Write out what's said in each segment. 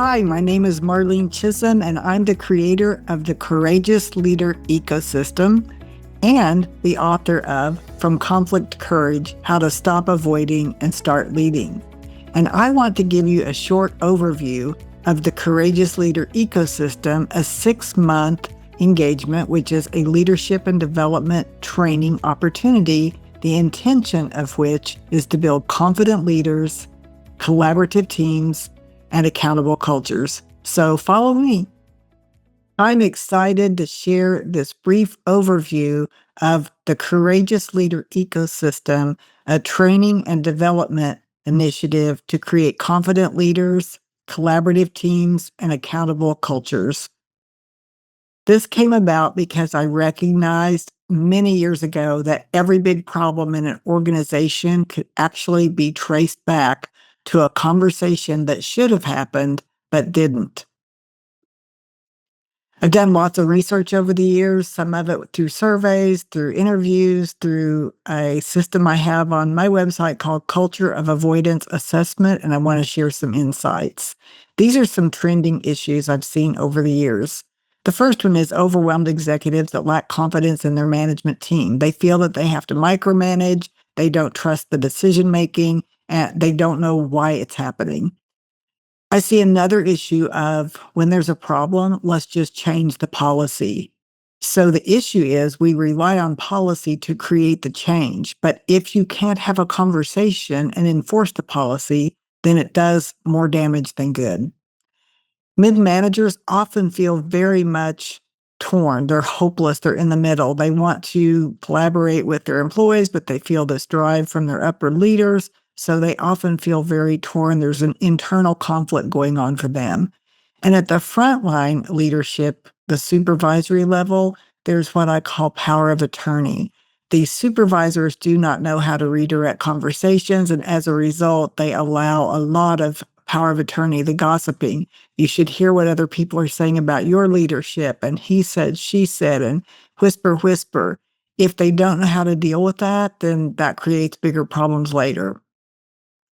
Hi, my name is Marlene Chisholm, and I'm the creator of the Courageous Leader Ecosystem and the author of From Conflict to Courage: How to Stop Avoiding and Start Leading. And I want to give you a short overview of the Courageous Leader Ecosystem, a 6-month engagement, which is a leadership and development training opportunity, the intention of which is to build confident leaders, collaborative teams, and accountable cultures. So follow me. I'm excited to share this brief overview of the Courageous Leader Ecosystem, a training and development initiative to create confident leaders, collaborative teams, and accountable cultures. This came about because I recognized many years ago that every big problem in an organization could actually be traced back to a conversation that should have happened but didn't. I've done lots of research over the years, some of it through surveys, through interviews, through a system I have on my website called Culture of Avoidance Assessment, and I want to share some insights. These are some trending issues I've seen over the years. The first one is overwhelmed executives that lack confidence in their management team. They feel that they have to micromanage, they don't trust the decision making, and they don't know why it's happening. I see another issue of when there's a problem, let's just change the policy. So the issue is we rely on policy to create the change. But if you can't have a conversation and enforce the policy, then it does more damage than good. Mid-managers often feel very much torn. They're hopeless. They're in the middle. They want to collaborate with their employees, but they feel this drive from their upper leaders. So they often feel very torn. There's an internal conflict going on for them. And at the frontline leadership, the supervisory level, there's what I call power of attorney. These supervisors do not know how to redirect conversations, and as a result, they allow a lot of power of attorney, the gossiping. You should hear what other people are saying about your leadership, and he said, she said, and whisper, whisper. If they don't know how to deal with that, then that creates bigger problems later.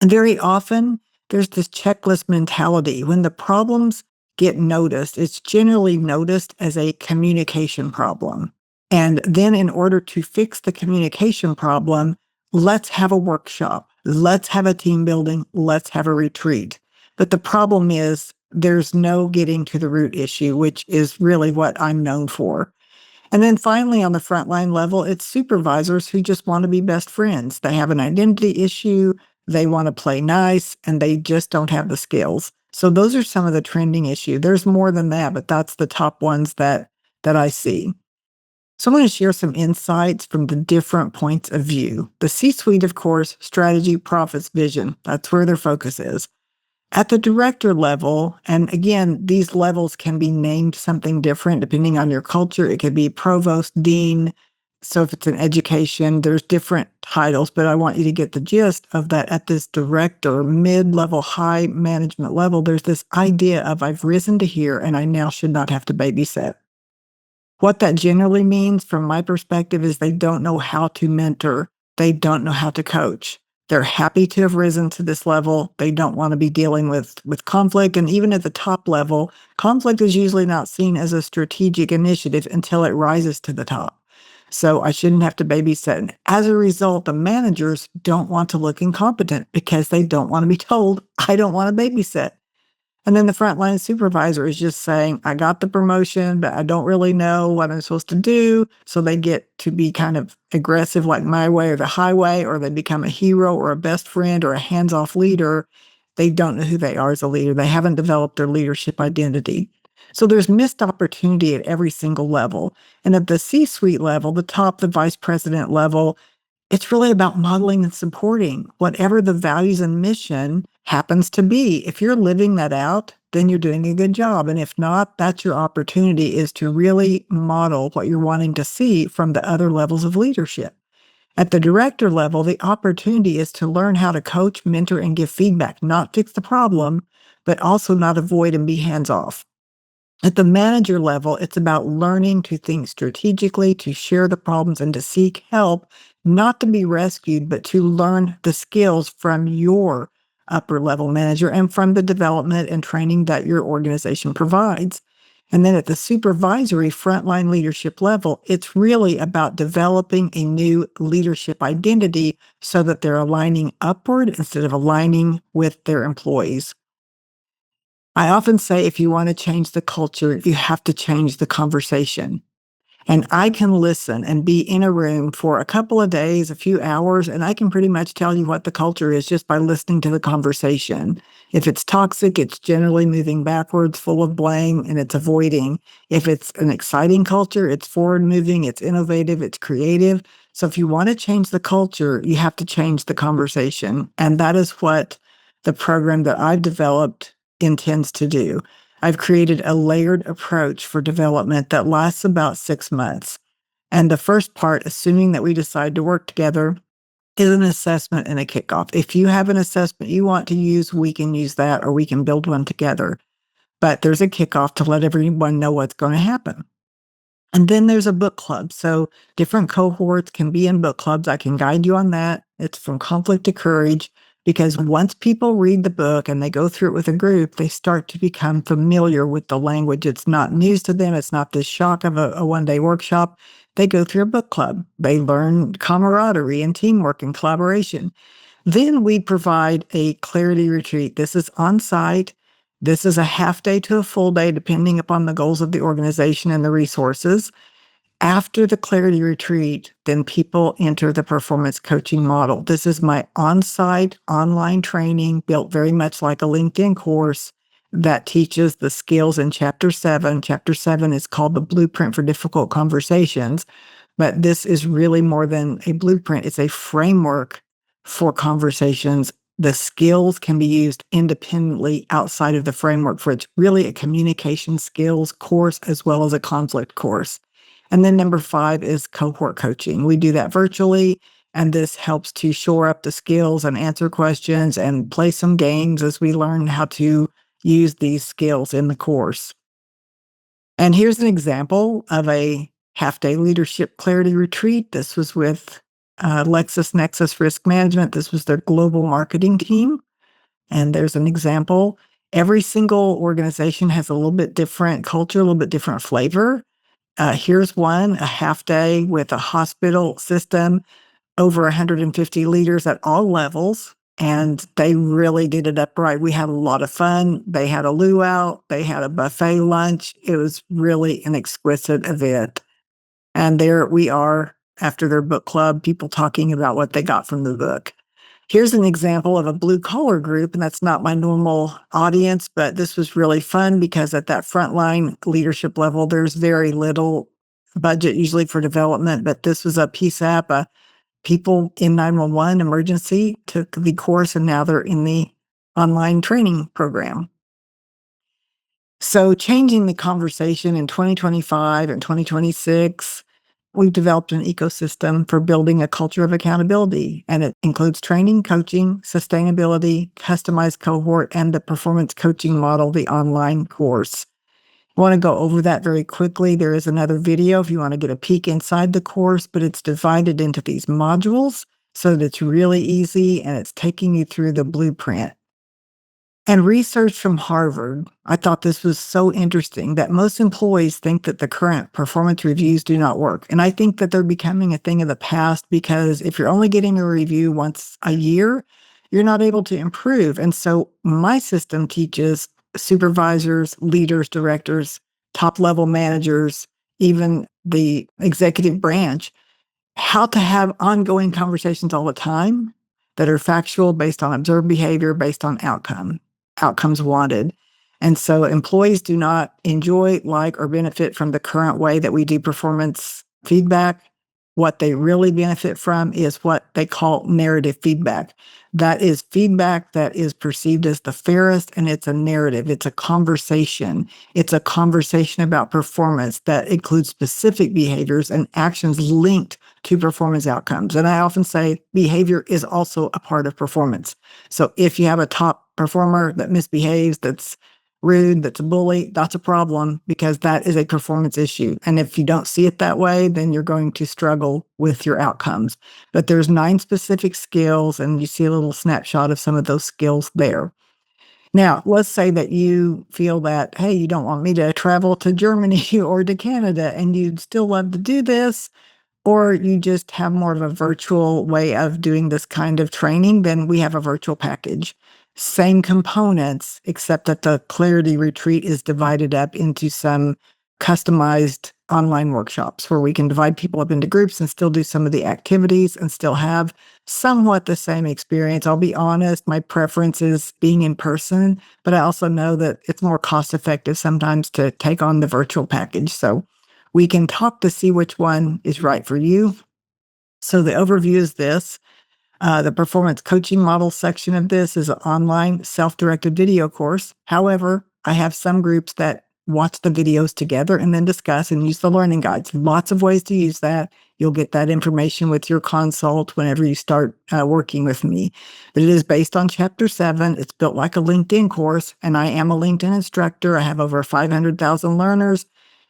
And very often, there's this checklist mentality. When the problems get noticed, it's generally noticed as a communication problem. And then in order to fix the communication problem, let's have a workshop. Let's have a team building. Let's have a retreat. But the problem is there's no getting to the root issue, which is really what I'm known for. And then finally, on the frontline level, it's supervisors who just want to be best friends. They have an identity issue, they want to play nice, and they just don't have the skills. So those are some of the trending issues. There's more than that, but that's the top ones that I see. So I'm going to share some insights from the different points of view. The C-suite, of course, strategy, profits, vision. That's where their focus is. At the director level, and again, these levels can be named something different depending on your culture. It could be provost, dean. So if it's an education, there's different titles, but I want you to get the gist of that. At this director, mid-level, high management level, there's this idea of I've risen to here and I now should not have to babysit. What that generally means from my perspective is they don't know how to mentor. They don't know how to coach. They're happy to have risen to this level. They don't want to be dealing with conflict. And even at the top level, conflict is usually not seen as a strategic initiative until it rises to the top. So I shouldn't have to babysit. And as a result, the managers don't want to look incompetent because they don't want to be told, I don't want to babysit. And then the frontline supervisor is just saying, I got the promotion, but I don't really know what I'm supposed to do. So they get to be kind of aggressive, like my way or the highway, or they become a hero or a best friend or a hands-off leader. They don't know who they are as a leader. They haven't developed their leadership identity. So there's missed opportunity at every single level. And at the C-suite level, the top, the vice president level, it's really about modeling and supporting whatever the values and mission happens to be. If you're living that out, then you're doing a good job. And if not, that's your opportunity, is to really model what you're wanting to see from the other levels of leadership. At the director level, the opportunity is to learn how to coach, mentor, and give feedback, not fix the problem, but also not avoid and be hands-off. At the manager level, it's about learning to think strategically, to share the problems, and to seek help, not to be rescued, but to learn the skills from your upper level manager and from the development and training that your organization provides. And then at the supervisory frontline leadership level, it's really about developing a new leadership identity so that they're aligning upward instead of aligning with their employees. I often say if you want to change the culture, you have to change the conversation. And I can listen and be in a room for a couple of days, a few hours, and I can pretty much tell you what the culture is just by listening to the conversation. If it's toxic, it's generally moving backwards, full of blame, and it's avoiding. If it's an exciting culture, it's forward moving, it's innovative, it's creative. So if you want to change the culture, you have to change the conversation. And that is what the program that I've developed intends to do. I've created a layered approach for development that lasts about 6 months. And the first part, assuming that we decide to work together, is an assessment and a kickoff. If you have an assessment you want to use, we can use that or we can build one together. But there's a kickoff to let everyone know what's going to happen. And then there's a book club. So different cohorts can be in book clubs. I can guide you on that. It's from conflict to courage, because once people read the book and they go through it with a group, they start to become familiar with the language. It's not news to them. It's not this shock of a one-day workshop. They go through a book club. They learn camaraderie and teamwork and collaboration. Then we provide a clarity retreat. This is on site. This is a half day to a full day, depending upon the goals of the organization and the resources. After the clarity retreat, then people enter the performance coaching model. This is my on-site online training built very much like a LinkedIn course that teaches the skills in Chapter 7. Chapter 7 is called the Blueprint for Difficult Conversations, but this is really more than a blueprint. It's a framework for conversations. The skills can be used independently outside of the framework, for it's really a communication skills course as well as a conflict course. And then number 5 is cohort coaching. We do that virtually, and this helps to shore up the skills and answer questions and play some games as we learn how to use these skills in the course. And here's an example of a half-day leadership clarity retreat. This was with LexisNexis Risk Management. This was their global marketing team. And there's an example. Every single organization has a little bit different culture, a little bit different flavor. Here's one, a half day with a hospital system, over 150 leaders at all levels, and they really did it up right. We had a lot of fun. They had a luau, they had a buffet lunch. It was really an exquisite event. And there we are after their book club, people talking about what they got from the book. Here's an example of a blue collar group, and that's not my normal audience, but this was really fun because at that frontline leadership level, there's very little budget usually for development, but this was a PSAP, people in 911 emergency took the course and now they're in the online training program. So changing the conversation in 2025 and 2026, we've developed an ecosystem for building a culture of accountability, and it includes training, coaching, sustainability, customized cohort, and the performance coaching model, the online course. I want to go over that very quickly. There is another video if you want to get a peek inside the course, but it's divided into these modules so that it's really easy and it's taking you through the blueprint. And research from Harvard, I thought this was so interesting that most employees think that the current performance reviews do not work. And I think that they're becoming a thing of the past because if you're only getting a review once a year, you're not able to improve. And so my system teaches supervisors, leaders, directors, top level managers, even the executive branch, how to have ongoing conversations all the time that are factual, based on observed behavior, based on outcomes wanted. And so employees do not enjoy, like, or benefit from the current way that we do performance feedback. What they really benefit from is what they call narrative feedback. That is feedback that is perceived as the fairest, and it's a narrative. It's a conversation. It's a conversation about performance that includes specific behaviors and actions linked to performance outcomes. And I often say behavior is also a part of performance. So if you have a top performer that misbehaves, that's rude, that's a bully, that's a problem because that is a performance issue. And if you don't see it that way, then you're going to struggle with your outcomes. But there's 9 specific skills, and you see a little snapshot of some of those skills there. Now, let's say that you feel that, hey, you don't want me to travel to Germany or to Canada, and you'd still love to do this, or you just have more of a virtual way of doing this kind of training, then we have a virtual package. Same components, except that the Clarity Retreat is divided up into some customized online workshops where we can divide people up into groups and still do some of the activities and still have somewhat the same experience. I'll be honest, my preference is being in person, but I also know that it's more cost effective sometimes to take on the virtual package. So we can talk to see which one is right for you. So the overview is this. The performance coaching model section of this is an online self-directed video course. However, I have some groups that watch the videos together and then discuss and use the learning guides. Lots of ways to use that. You'll get that information with your consult whenever you start working with me. But it is based on Chapter 7. It's built like a LinkedIn course, and I am a LinkedIn instructor. I have over 500,000 learners,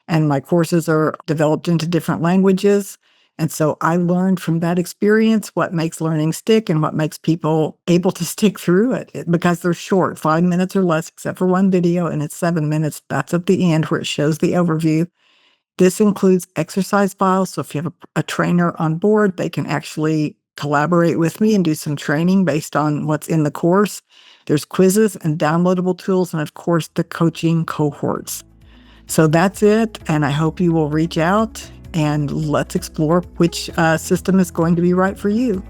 and my courses are developed into different languages. And so I learned from that experience what makes learning stick and what makes people able to stick through it because they're short, 5 minutes or less, except for one video, and it's 7 minutes. That's at the end where it shows the overview. This includes exercise files. So if you have a trainer on board, they can actually collaborate with me and do some training based on what's in the course. There's quizzes and downloadable tools, and of course, the coaching cohorts. So that's it. And I hope you will reach out and let's explore which system is going to be right for you.